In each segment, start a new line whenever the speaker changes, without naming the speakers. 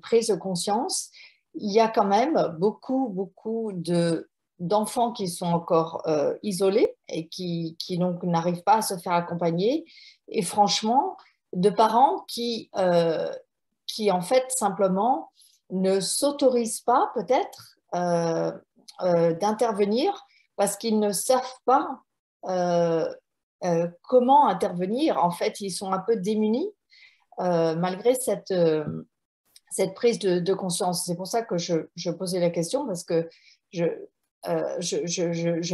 prise de conscience, il y a quand même beaucoup d'enfants qui sont encore isolés et qui donc n'arrivent pas à se faire accompagner. Et franchement, de parents qui en fait simplement ne s'autorisent pas peut-être d'intervenir parce qu'ils ne savent pas comment intervenir. En fait, ils sont un peu démunis malgré cette prise de conscience. C'est pour ça que je posais la question, parce que je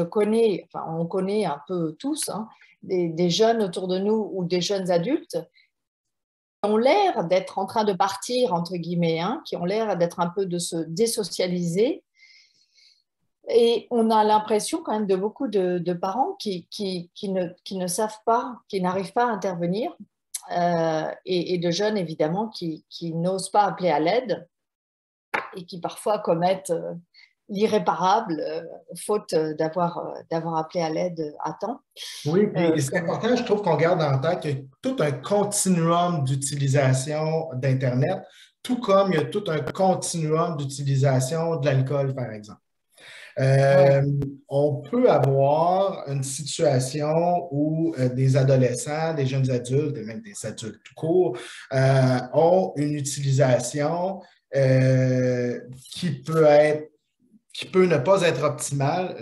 connais, enfin on connaît un peu tous, hein, des jeunes autour de nous ou des jeunes adultes qui ont l'air d'être en train de partir, entre guillemets, hein, qui ont l'air d'être un peu de se désocialiser. Et on a l'impression quand même de beaucoup de parents qui ne savent pas, qui n'arrivent pas à intervenir, et de jeunes évidemment qui n'osent pas appeler à l'aide et qui parfois commettent l'irréparable, faute d'avoir appelé à l'aide à temps.
Oui, puis c'est important, je trouve qu'on garde en tête qu'il y a tout un continuum d'utilisation d'Internet, tout comme il y a tout un continuum d'utilisation de l'alcool, par exemple.
Ouais.
On peut avoir une situation où des adolescents, des jeunes adultes et même des adultes tout court ont une utilisation qui peut ne pas être optimale.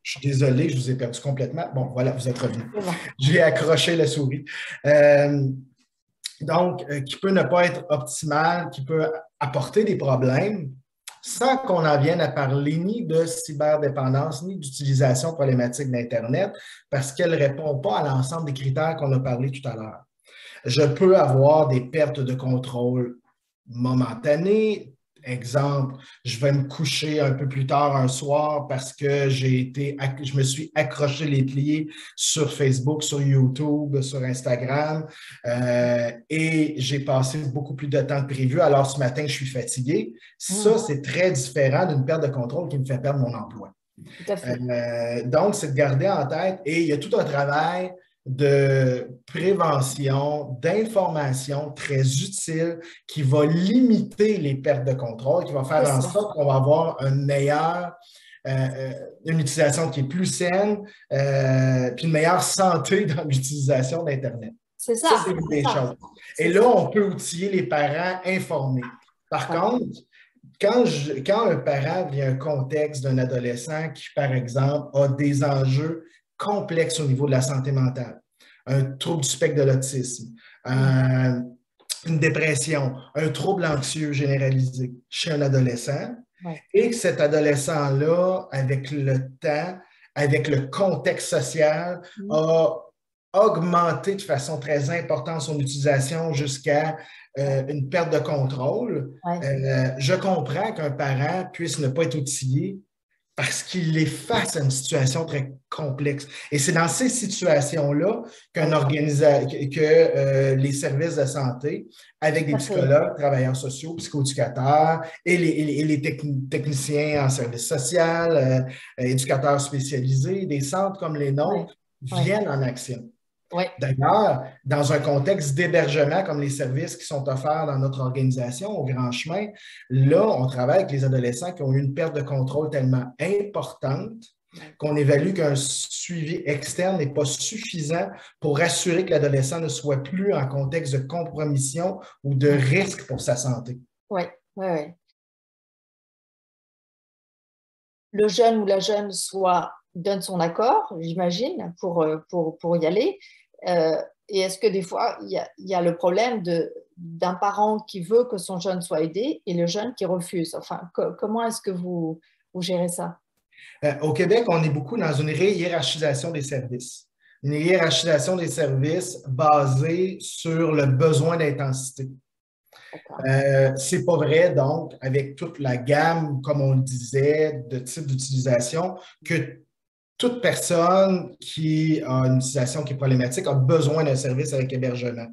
Je suis désolé, je vous ai perdu complètement. Bon, voilà, vous êtes revenu. J'ai accroché la souris. Donc, qui peut ne pas être optimale, qui peut apporter des problèmes, sans qu'on en vienne à parler ni de cyberdépendance, ni d'utilisation problématique d'Internet, parce qu'elle ne répond pas à l'ensemble des critères qu'on a parlé tout à l'heure. Je peux avoir des pertes de contrôle momentanées. Exemple, je vais me coucher un peu plus tard un soir parce que je me suis accroché les pieds sur Facebook, sur YouTube, sur Instagram, et j'ai passé beaucoup plus de temps que prévu. Alors, ce matin, je suis fatigué. Ça, c'est très différent d'une perte de contrôle qui me fait perdre mon emploi.
Tout à fait.
Donc, c'est de garder en tête, et il y a tout un travail de prévention, d'information très utile qui va limiter les pertes de contrôle, qui va faire en sorte qu'on va avoir une utilisation qui est plus saine, puis une meilleure santé dans l'utilisation d'Internet.
C'est ça.
Ça, c'est une des choses. Et là, on peut outiller les parents informés. Par contre, quand un parent vit un contexte d'un adolescent qui, par exemple, a des enjeux complexes au niveau de la santé mentale, un trouble du spectre de l'autisme, une dépression, un trouble anxieux généralisé chez un adolescent, et que cet adolescent-là, avec le temps, avec le contexte social, a augmenté de façon très importante son utilisation jusqu'à une perte de contrôle. Je comprends qu'un parent puisse ne pas être outillé parce qu'il est face à une situation très complexe. Et c'est dans ces situations-là que les services de santé, avec des psychologues, travailleurs sociaux, psychoéducateurs et les techniciens en service social, éducateurs spécialisés, des centres comme les nôtres, viennent en action. D'ailleurs, dans un contexte d'hébergement comme les services qui sont offerts dans notre organisation au Grand Chemin, là, on travaille avec les adolescents qui ont eu une perte de contrôle tellement importante qu'on évalue qu'un suivi externe n'est pas suffisant pour assurer que l'adolescent ne soit plus en contexte de compromission ou de risque pour sa santé.
Oui. Le jeune ou la jeune donne son accord, j'imagine, pour y aller. Et est-ce que des fois, il y a le problème d'un parent qui veut que son jeune soit aidé et le jeune qui refuse? Enfin, comment est-ce que vous gérez ça?
Au Québec, on est beaucoup dans une hiérarchisation des services. Une hiérarchisation des services basée sur le besoin d'intensité. C'est pas vrai, donc, avec toute la gamme, comme on le disait, de types d'utilisation, que toute personne qui a une utilisation qui est problématique a besoin d'un service avec hébergement.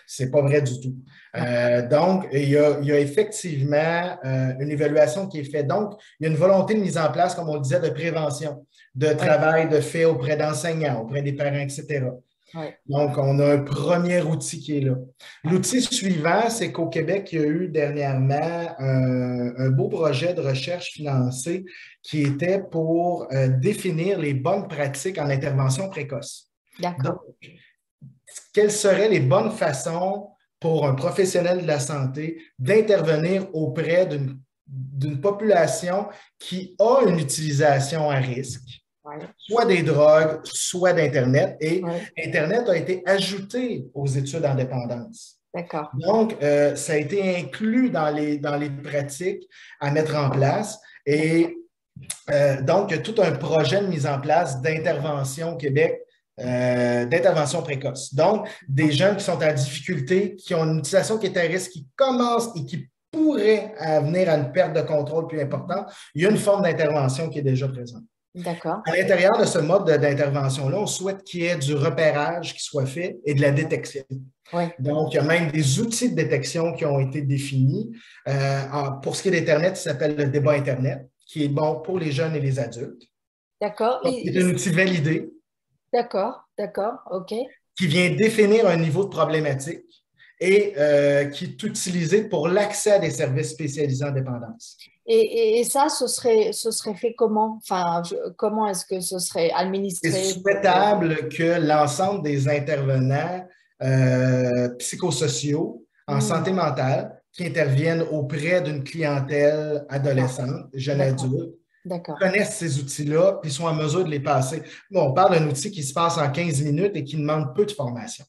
Ce n'est pas vrai du tout. Donc, il y a effectivement une évaluation qui est faite. Donc, il y a une volonté de mise en place, comme on le disait, de prévention, de travail de fait auprès d'enseignants, auprès des parents, etc.
Ouais.
Donc, on a un premier outil qui est là. L'outil suivant, c'est qu'au Québec, il y a eu dernièrement un beau projet de recherche financé qui était pour définir les bonnes pratiques en intervention précoce. Donc,
D'accord.
quelles seraient les bonnes façons pour un professionnel de la santé d'intervenir auprès d'une population qui a une utilisation à risque,
Ouais.
soit des drogues, soit d'Internet. Et
Ouais.
Internet a été ajouté aux études en dépendance.
D'accord.
Donc, ça a été inclus dans les pratiques à mettre en place. Et donc, il y a tout un projet de mise en place d'intervention au Québec, d'intervention précoce. Donc, des jeunes qui sont en difficulté, qui ont une utilisation qui est à risque, qui commencent et qui pourraient venir à une perte de contrôle plus importante, il y a une forme d'intervention qui est déjà présente.
D'accord.
À l'intérieur de ce mode d'intervention-là, on souhaite qu'il y ait du repérage qui soit fait et de la détection.
Ouais.
Donc, il y a même des outils de détection qui ont été définis. Pour ce qui est d'Internet, ça s'appelle le débat Internet, qui est bon pour les jeunes et les adultes.
D'accord.
C'est un outil validé
D'accord. D'accord. OK.
qui vient définir un niveau de problématique et qui est utilisé pour l'accès à des services spécialisés en dépendance.
Et ça, ce serait fait comment? Enfin, comment est-ce que ce serait
C'est
administré?
souhaitable que l'ensemble des intervenants psychosociaux en
Hmm.
santé mentale qui interviennent auprès d'une clientèle
D'accord.
adolescente, jeune
D'accord.
adulte,
D'accord.
connaissent ces outils-là puis sont en mesure de les passer. Bon, on parle d'un outil qui se passe en 15 minutes et qui demande peu de formation.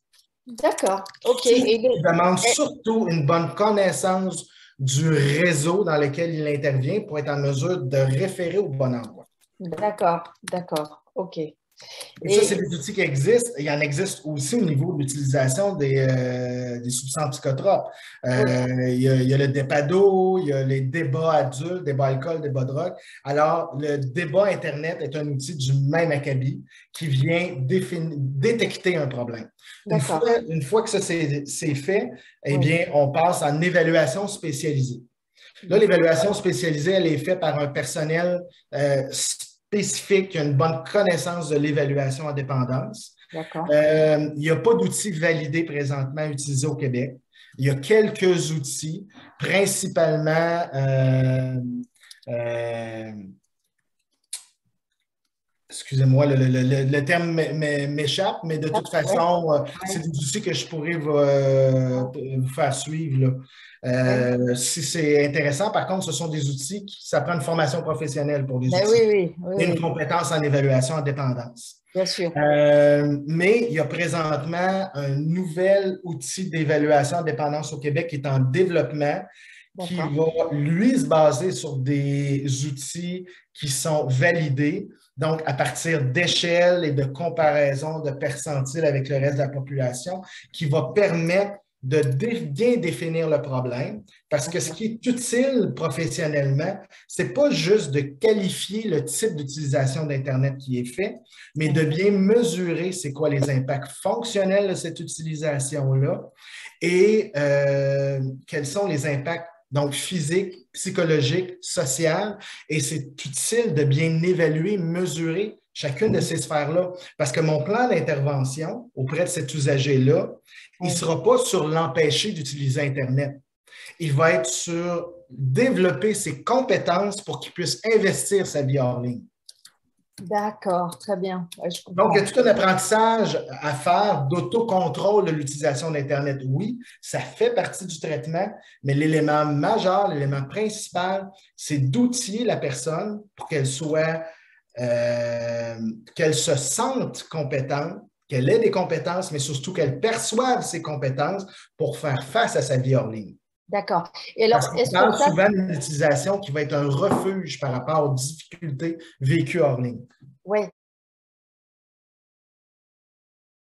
D'accord. OK.
Qui demande surtout une bonne connaissance du réseau dans lequel il intervient pour être en mesure de référer au bon endroit.
D'accord. D'accord. OK.
Et ça, c'est
Et
des outils qui existent. Il y en existe aussi au niveau de l'utilisation des substances psychotropes.
oui.
Il y a le DEPADO, il y a les débats adultes, débat alcool, débat drogue. Alors, le débat Internet est un outil du même acabit qui vient détecter un problème.
D'accord.
Une fois que ça c'est fait, eh
Oui.
bien, on passe en évaluation spécialisée. Là, l'évaluation spécialisée, elle est faite par un personnel spécifique qui a une bonne connaissance de l'évaluation en dépendance.
D'accord.
Il n'y a pas d'outils validés présentement utilisés au Québec. Il y a quelques outils, principalement euh, excusez-moi, le terme m'échappe, mais de toute
Ouais.
façon, c'est
Ouais.
des outils que je pourrais vous faire suivre, là.
Ouais.
Si c'est intéressant, par contre, ce sont des outils ça prend une formation professionnelle pour les
Ben oui,
outils
oui, oui,
et une
oui,
compétence en évaluation en dépendance.
bien sûr.
Mais il y a présentement un nouvel outil d'évaluation en dépendance au Québec qui est en développement, qui
D'accord.
va, lui, se baser sur des outils qui sont validés, donc à partir d'échelles et de comparaisons de percentiles avec le reste de la population, qui va permettre de bien définir le problème, parce que ce
D'accord.
qui est utile professionnellement, ce n'est pas juste de qualifier le type d'utilisation d'Internet qui est fait, mais de bien mesurer c'est quoi les impacts fonctionnels de cette utilisation-là et quels sont les impacts donc physiques, psychologiques, sociales. Et c'est utile de bien évaluer, mesurer chacune de ces sphères-là. Parce que mon plan d'intervention auprès de cet usager-là, il ne
Oui.
sera pas sur l'empêcher d'utiliser Internet. Il va être sur développer ses compétences pour qu'il puisse investir sa vie hors ligne.
D'accord, très bien. Ouais, je
Donc, il y a
comprends.
tout un apprentissage à faire d'autocontrôle de l'utilisation d'Internet. Oui, ça fait partie du traitement, mais l'élément majeur, l'élément principal, c'est d'outiller la personne pour qu'elle qu'elle se sente compétente, qu'elle ait des compétences, mais surtout qu'elle perçoive ses compétences pour faire face à sa vie hors ligne.
D'accord. Et
Parce
alors,
qu'on
est-ce que
parle
ça,
souvent d'une utilisation qui va être un refuge par rapport aux difficultés vécues hors ligne.
oui,